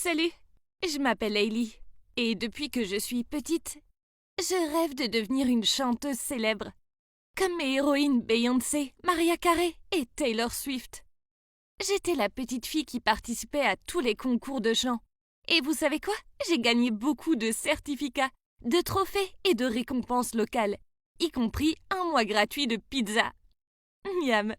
Salut, je m'appelle Hailey et depuis que je suis petite, je rêve de devenir une chanteuse célèbre, comme mes héroïnes Beyoncé, Mariah Carey et Taylor Swift. J'étais la petite fille qui participait à tous les concours de chant. Et vous savez quoi? J'ai gagné beaucoup de certificats, de trophées et de récompenses locales, y compris un mois gratuit de pizza. Miam!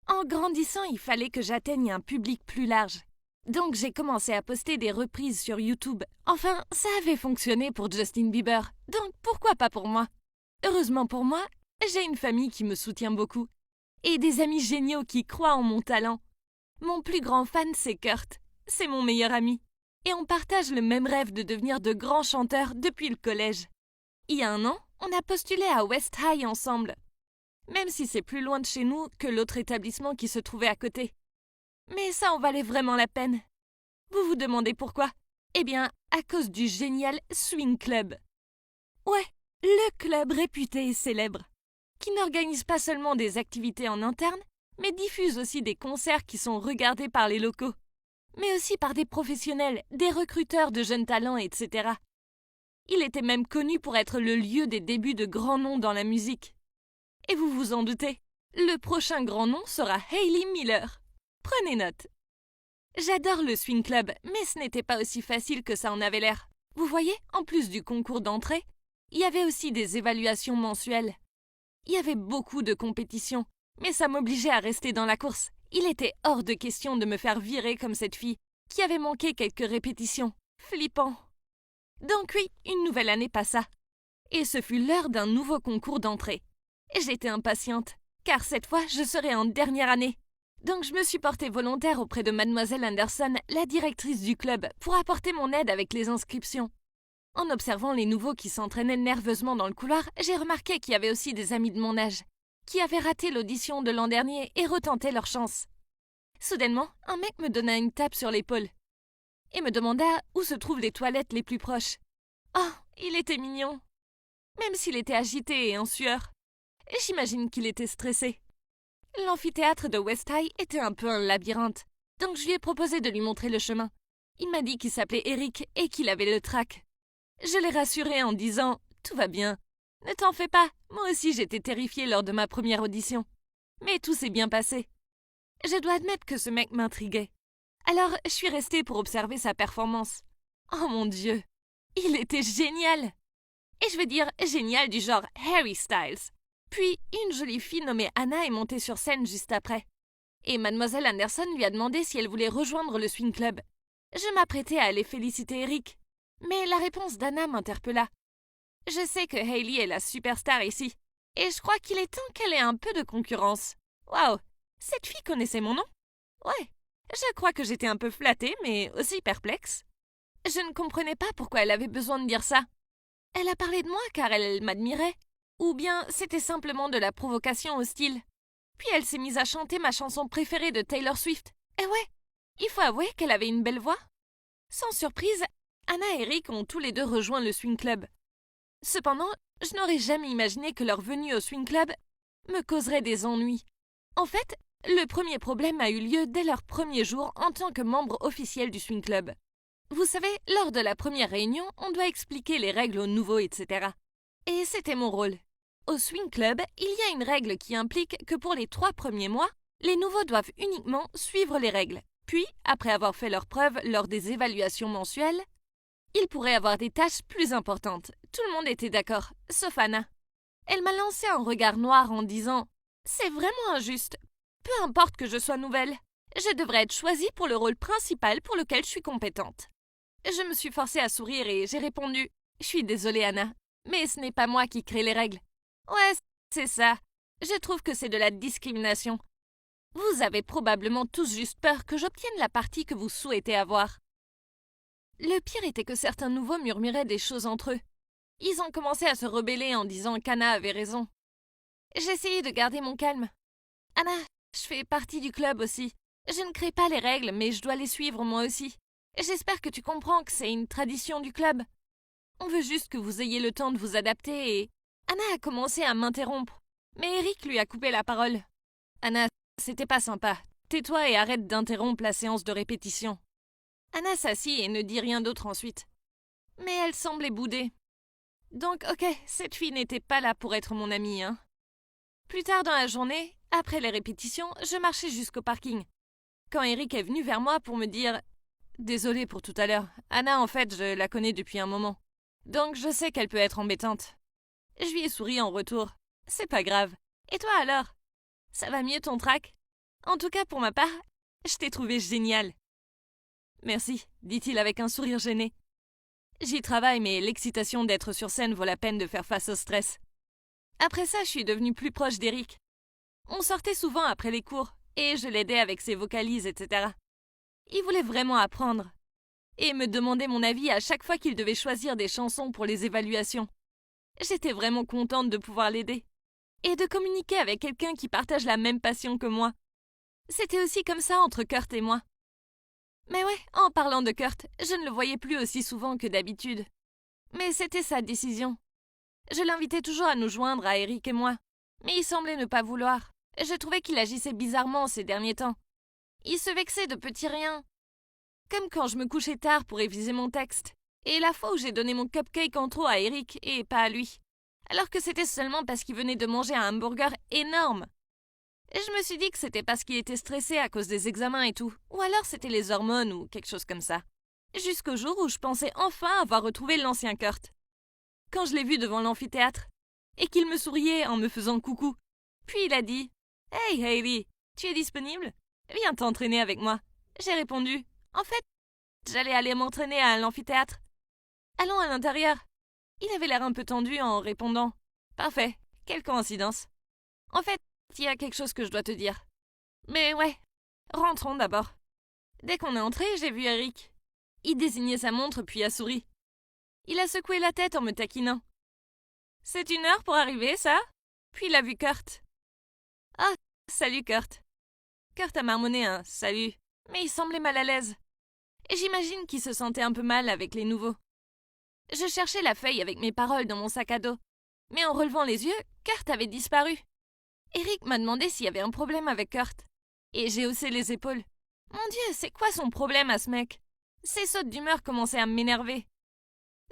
En grandissant, il fallait que j'atteigne un public plus large. Donc j'ai commencé à poster des reprises sur YouTube. Enfin, ça avait fonctionné pour Justin Bieber, donc pourquoi pas pour moi? Heureusement pour moi, j'ai une famille qui me soutient beaucoup. Et des amis géniaux qui croient en mon talent. Mon plus grand fan, c'est Kurt. C'est mon meilleur ami. Et on partage le même rêve de devenir de grands chanteurs depuis le collège. Il y a un an, on a postulé à West High ensemble. Même si c'est plus loin de chez nous que l'autre établissement qui se trouvait à côté. Mais ça en valait vraiment la peine. Vous vous demandez pourquoi? Eh bien, à cause du génial Swing Club. Ouais, le club réputé et célèbre, qui n'organise pas seulement des activités en interne, mais diffuse aussi des concerts qui sont regardés par les locaux, mais aussi par des professionnels, des recruteurs de jeunes talents, etc. Il était même connu pour être le lieu des débuts de grands noms dans la musique. Et vous vous en doutez, le prochain grand nom sera Hailey Miller. Prenez note. J'adore le Swing Club, mais ce n'était pas aussi facile que ça en avait l'air. Vous voyez, en plus du concours d'entrée, il y avait aussi des évaluations mensuelles. Il y avait beaucoup de compétitions, mais ça m'obligeait à rester dans la course. Il était hors de question de me faire virer comme cette fille, qui avait manqué quelques répétitions. Flippant. Donc oui, une nouvelle année passa. Et ce fut l'heure d'un nouveau concours d'entrée. J'étais impatiente, car cette fois, je serais en dernière année. Donc je me suis portée volontaire auprès de Mademoiselle Anderson, la directrice du club, pour apporter mon aide avec les inscriptions. En observant les nouveaux qui s'entraînaient nerveusement dans le couloir, j'ai remarqué qu'il y avait aussi des amis de mon âge, qui avaient raté l'audition de l'an dernier et retentaient leur chance. Soudainement, un mec me donna une tape sur l'épaule et me demanda où se trouvent les toilettes les plus proches. Oh, il était mignon. Même s'il était agité et en sueur. J'imagine qu'il était stressé. L'amphithéâtre de West High était un peu un labyrinthe, donc je lui ai proposé de lui montrer le chemin. Il m'a dit qu'il s'appelait Eric et qu'il avait le trac. Je l'ai rassuré en disant « Tout va bien. Ne t'en fais pas, moi aussi j'étais terrifiée lors de ma première audition. Mais tout s'est bien passé. » Je dois admettre que ce mec m'intriguait. Alors je suis restée pour observer sa performance. Oh mon Dieu, il était génial! Et je veux dire génial du genre Harry Styles. Puis, une jolie fille nommée Anna est montée sur scène juste après. Et Mademoiselle Anderson lui a demandé si elle voulait rejoindre le Swing Club. Je m'apprêtais à aller féliciter Eric. Mais la réponse d'Anna m'interpella. Je sais que Hailey est la superstar ici. Et je crois qu'il est temps qu'elle ait un peu de concurrence. Waouh! Cette fille connaissait mon nom? Ouais. Je crois que j'étais un peu flattée, mais aussi perplexe. Je ne comprenais pas pourquoi elle avait besoin de dire ça. Elle a parlé de moi car elle m'admirait. Ou bien c'était simplement de la provocation hostile. Puis elle s'est mise à chanter ma chanson préférée de Taylor Swift. Et ouais, il faut avouer qu'elle avait une belle voix. Sans surprise, Anna et Eric ont tous les deux rejoint le Swing Club. Cependant, je n'aurais jamais imaginé que leur venue au Swing Club me causerait des ennuis. En fait, le premier problème a eu lieu dès leur premier jour en tant que membre officiel du Swing Club. Vous savez, lors de la première réunion, on doit expliquer les règles aux nouveaux, etc. Et c'était mon rôle. Au Swing Club, il y a une règle qui implique que pour les 3 premiers mois, les nouveaux doivent uniquement suivre les règles. Puis, après avoir fait leurs preuves lors des évaluations mensuelles, ils pourraient avoir des tâches plus importantes. Tout le monde était d'accord, sauf Anna. Elle m'a lancé un regard noir en disant « C'est vraiment injuste. Peu importe que je sois nouvelle, je devrais être choisie pour le rôle principal pour lequel je suis compétente. » Je me suis forcée à sourire et j'ai répondu « Je suis désolée Anna, mais ce n'est pas moi qui crée les règles. » Ouais, c'est ça. Je trouve que c'est de la discrimination. Vous avez probablement tous juste peur que j'obtienne la partie que vous souhaitez avoir. Le pire était que certains nouveaux murmuraient des choses entre eux. Ils ont commencé à se rebeller en disant qu'Anna avait raison. J'ai essayé de garder mon calme. Anna, je fais partie du club aussi. Je ne crée pas les règles, mais je dois les suivre moi aussi. J'espère que tu comprends que c'est une tradition du club. On veut juste que vous ayez le temps de vous adapter et... Anna a commencé à m'interrompre, mais Eric lui a coupé la parole. Anna, c'était pas sympa. Tais-toi et arrête d'interrompre la séance de répétition. Anna s'assit et ne dit rien d'autre ensuite. Mais elle semblait bouder. Donc, ok, cette fille n'était pas là pour être mon amie, hein. Plus tard dans la journée, après les répétitions, je marchais jusqu'au parking. Quand Eric est venu vers moi pour me dire « Désolée pour tout à l'heure, Anna en fait, je la connais depuis un moment. Donc je sais qu'elle peut être embêtante. » Je lui ai souri en retour. « C'est pas grave. Et toi alors? Ça va mieux ton trac? En tout cas pour ma part, je t'ai trouvé génial. » « Merci, dit-il avec un sourire gêné. J'y travaille, mais l'excitation d'être sur scène vaut la peine de faire face au stress. Après ça, je suis devenue plus proche d'Eric. On sortait souvent après les cours, et je l'aidais avec ses vocalises, etc. Il voulait vraiment apprendre, et me demandait mon avis à chaque fois qu'il devait choisir des chansons pour les évaluations. J'étais vraiment contente de pouvoir l'aider, et de communiquer avec quelqu'un qui partage la même passion que moi. C'était aussi comme ça entre Kurt et moi. Mais ouais, en parlant de Kurt, je ne le voyais plus aussi souvent que d'habitude. Mais c'était sa décision. Je l'invitais toujours à nous joindre à Eric et moi, mais il semblait ne pas vouloir. Je trouvais qu'il agissait bizarrement ces derniers temps. Il se vexait de petits riens. Comme quand je me couchais tard pour réviser mon texte, et la fois où j'ai donné mon cupcake en trop à Eric et pas à lui, alors que c'était seulement parce qu'il venait de manger un hamburger énorme. Je me suis dit que c'était parce qu'il était stressé à cause des examens et tout, ou alors c'était les hormones ou quelque chose comme ça. Jusqu'au jour où je pensais enfin avoir retrouvé l'ancien Kurt. Quand je l'ai vu devant l'amphithéâtre, et qu'il me souriait en me faisant coucou. Puis il a dit « Hey Hailey, tu es disponible? Viens t'entraîner avec moi. » J'ai répondu « En fait, j'allais aller m'entraîner à l'amphithéâtre. Allons à l'intérieur. » Il avait l'air un peu tendu en répondant « Parfait, quelle coïncidence. En fait, il y a quelque chose que je dois te dire. Mais ouais, rentrons d'abord. » Dès qu'on est entré, j'ai vu Eric. Il désignait sa montre puis a souri. Il a secoué la tête en me taquinant. « C'est 1 heure pour arriver, ça ?» Puis il a vu Kurt. « Ah, salut Kurt. » Kurt a marmonné un « salut », mais il semblait mal à l'aise. Et j'imagine qu'il se sentait un peu mal avec les nouveaux. Je cherchais la feuille avec mes paroles dans mon sac à dos. Mais en relevant les yeux, Kurt avait disparu. Eric m'a demandé s'il y avait un problème avec Kurt. Et j'ai haussé les épaules. Mon Dieu, c'est quoi son problème à ce mec? Ses sautes d'humeur commençaient à m'énerver.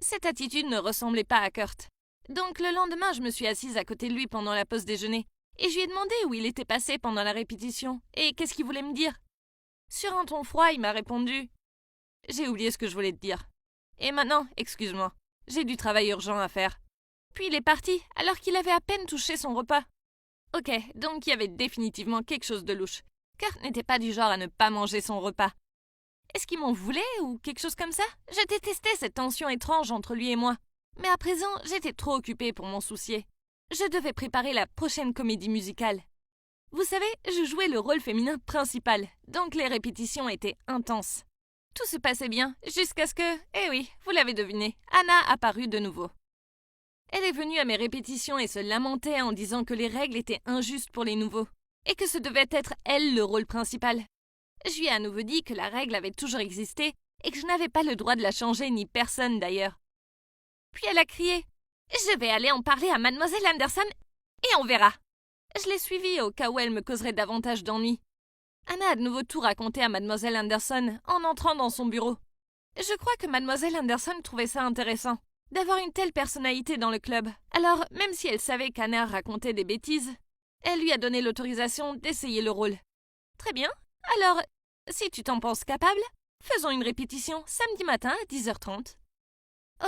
Cette attitude ne ressemblait pas à Kurt. Donc le lendemain, je me suis assise à côté de lui pendant la pause déjeuner. Et je lui ai demandé où il était passé pendant la répétition et qu'est-ce qu'il voulait me dire. Sur un ton froid, il m'a répondu « J'ai oublié ce que je voulais te dire. Et maintenant, excuse-moi, j'ai du travail urgent à faire. » Puis il est parti alors qu'il avait à peine touché son repas. Ok, donc il y avait définitivement quelque chose de louche. Kurt n'était pas du genre à ne pas manger son repas. Est-ce qu'il m'en voulait ou quelque chose comme ça? Je détestais cette tension étrange entre lui et moi. Mais à présent, j'étais trop occupée pour m'en soucier. Je devais préparer la prochaine comédie musicale. Vous savez, je jouais le rôle féminin principal, donc les répétitions étaient intenses. Tout se passait bien, jusqu'à ce que, eh oui, vous l'avez deviné, Anna apparut de nouveau. Elle est venue à mes répétitions et se lamentait en disant que les règles étaient injustes pour les nouveaux, et que ce devait être elle le rôle principal. Je lui ai à nouveau dit que la règle avait toujours existé et que je n'avais pas le droit de la changer, ni personne d'ailleurs. Puis elle a crié « Je vais aller en parler à Mademoiselle Anderson et on verra !» Je l'ai suivie au cas où elle me causerait davantage d'ennuis. Anna a de nouveau tout raconté à Mademoiselle Anderson en entrant dans son bureau. Je crois que Mademoiselle Anderson trouvait ça intéressant, d'avoir une telle personnalité dans le club. Alors, même si elle savait qu'Anna racontait des bêtises, elle lui a donné l'autorisation d'essayer le rôle. Très bien. Alors, si tu t'en penses capable, faisons une répétition samedi matin à 10h30.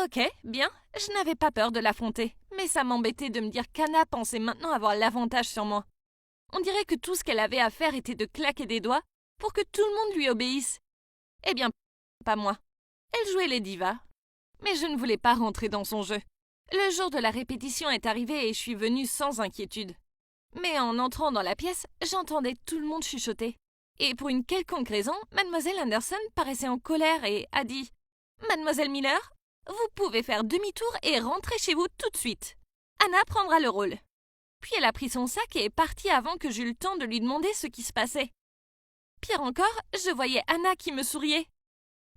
Ok, bien, je n'avais pas peur de l'affronter, mais ça m'embêtait de me dire qu'Anna pensait maintenant avoir l'avantage sur moi. On dirait que tout ce qu'elle avait à faire était de claquer des doigts pour que tout le monde lui obéisse. Eh bien, pas moi. Elle jouait les divas. Mais je ne voulais pas rentrer dans son jeu. Le jour de la répétition est arrivé et je suis venue sans inquiétude. Mais en entrant dans la pièce, j'entendais tout le monde chuchoter. Et pour une quelconque raison, Mademoiselle Anderson paraissait en colère et a dit « Mademoiselle Miller, vous pouvez faire demi-tour et rentrer chez vous tout de suite. Anna prendra le rôle. » Puis elle a pris son sac et est partie avant que j'eue le temps de lui demander ce qui se passait. Pire encore, je voyais Anna qui me souriait.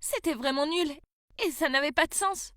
C'était vraiment nul, et ça n'avait pas de sens.